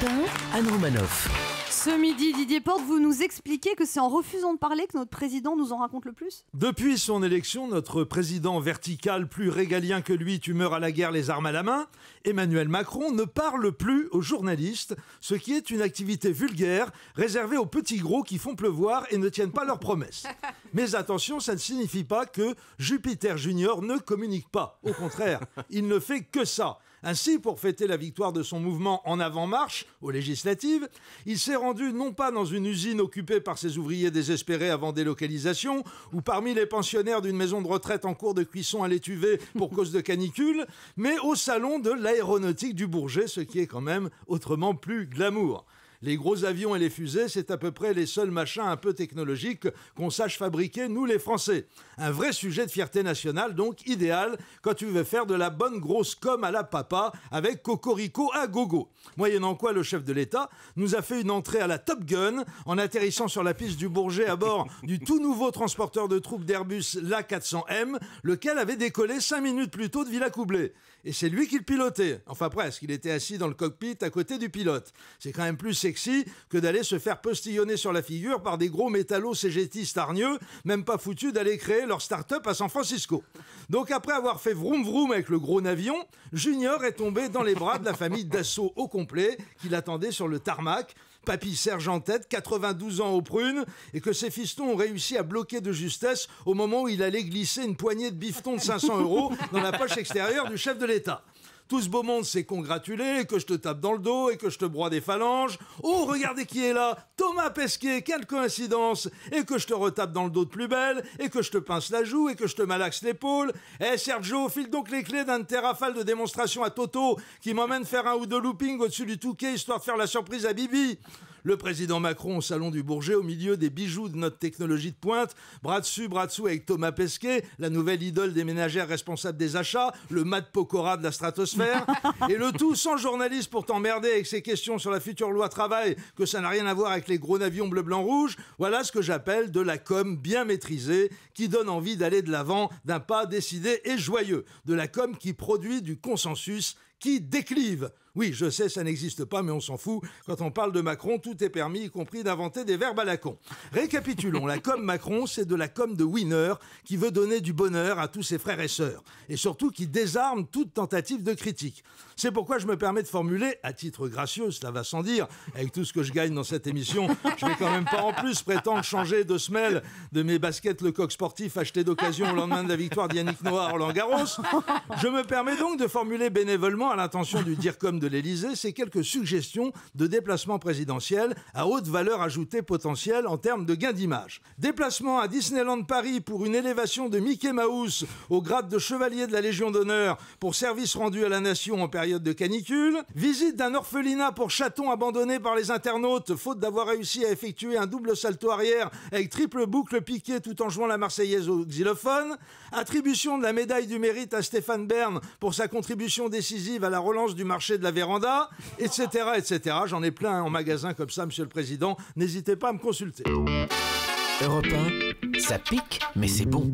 1, Anne Romanoff. Ce midi, Didier Porte, vous nous expliquez que c'est en refusant de parler que notre président nous en raconte le plus ? Depuis son élection, notre président vertical, plus régalien que lui, tu meurs à la guerre les armes à la main, Emmanuel Macron ne parle plus aux journalistes, ce qui est une activité vulgaire réservée aux petits gros qui font pleuvoir et ne tiennent pas leurs promesses. Mais attention, ça ne signifie pas que Jupiter Junior ne communique pas. Au contraire, il ne fait que ça. Ainsi, pour fêter la victoire de son mouvement En avant-marche aux législatives, il s'est rendu non pas dans une usine occupée par ses ouvriers désespérés avant délocalisation, ou parmi les pensionnaires d'une maison de retraite en cours de cuisson à l'étuvée pour cause de canicule, mais au salon de l'aéronautique du Bourget, ce qui est quand même autrement plus glamour. Les gros avions et les fusées, c'est à peu près les seuls machins un peu technologiques qu'on sache fabriquer, nous les Français. Un vrai sujet de fierté nationale, donc idéal quand tu veux faire de la bonne grosse com à la papa avec cocorico à gogo. Moyennant quoi, le chef de l'État nous a fait une entrée à la Top Gun en atterrissant sur la piste du Bourget à bord du tout nouveau transporteur de troupes d'Airbus l'A400M, lequel avait décollé 5 minutes plus tôt de Villacoublay. Et c'est lui qui le pilotait. Enfin presque, il était assis dans le cockpit à côté du pilote. C'est quand même plus sexy que d'aller se faire postillonner sur la figure par des gros métallos cégétistes hargneux, même pas foutus d'aller créer leur start-up à San Francisco. Donc après avoir fait vroom vroom avec le gros navion, Junior est tombé dans les bras de la famille Dassault au complet qui l'attendait sur le tarmac. Papy Serge en tête, 92 ans aux prunes, et que ses fistons ont réussi à bloquer de justesse au moment où il allait glisser une poignée de bifetons de 500 € dans la poche extérieure du chef de l'État. Tout ce beau monde s'est congratulé, que je te tape dans le dos et que je te broie des phalanges. Oh, regardez qui est là, Thomas Pesquet, quelle coïncidence. Et que je te retape dans le dos de plus belle, et que je te pince la joue, et que je te malaxe l'épaule. Eh Sergio, file donc les clés d'un de tes rafales de démonstration à Toto, qui m'emmène faire un ou deux loopings au-dessus du Touquet, histoire de faire la surprise à Bibi. Le président Macron au salon du Bourget, au milieu des bijoux de notre technologie de pointe, bras dessus avec Thomas Pesquet, la nouvelle idole des ménagères responsables des achats, le Matt Pokora de la stratosphère, et le tout sans journaliste pour t'emmerder avec ses questions sur la future loi travail, que ça n'a rien à voir avec les gros avions bleu, blanc, rouge. Voilà ce que j'appelle de la com bien maîtrisée, qui donne envie d'aller de l'avant d'un pas décidé et joyeux. De la com qui produit du consensus, qui déclive. Oui, je sais, ça n'existe pas, mais on s'en fout. Quand on parle de Macron, tout est permis, y compris d'inventer des verbes à la con. Récapitulons, la com Macron, c'est de la com de winner qui veut donner du bonheur à tous ses frères et sœurs. Et surtout qui désarme toute tentative de critique. C'est pourquoi je me permets de formuler, à titre gracieux, cela va sans dire, avec tout ce que je gagne dans cette émission, je vais quand même pas en plus prétendre changer de semelle de mes baskets Le Coq Sportif achetées d'occasion au lendemain de la victoire d'Yannick Noah à Roland-Garros. Je me permets donc de formuler bénévolement à l'intention du DIRCOM de l'Élysée, ces quelques suggestions de déplacement présidentiel à haute valeur ajoutée potentielle en termes de gain d'image. Déplacement à Disneyland Paris pour une élévation de Mickey Mouse au grade de chevalier de la Légion d'honneur pour service rendu à la nation en période de canicule. Visite d'un orphelinat pour chatons abandonnés par les internautes faute d'avoir réussi à effectuer un double salto arrière avec triple boucle piquée tout en jouant la Marseillaise au xylophone. Attribution de la médaille du mérite à Stéphane Bern pour sa contribution décisive à la relance du marché de la véranda, etc., etc. J'en ai plein en magasin comme ça, monsieur le président. N'hésitez pas à me consulter. Europe 1, ça pique, mais c'est bon.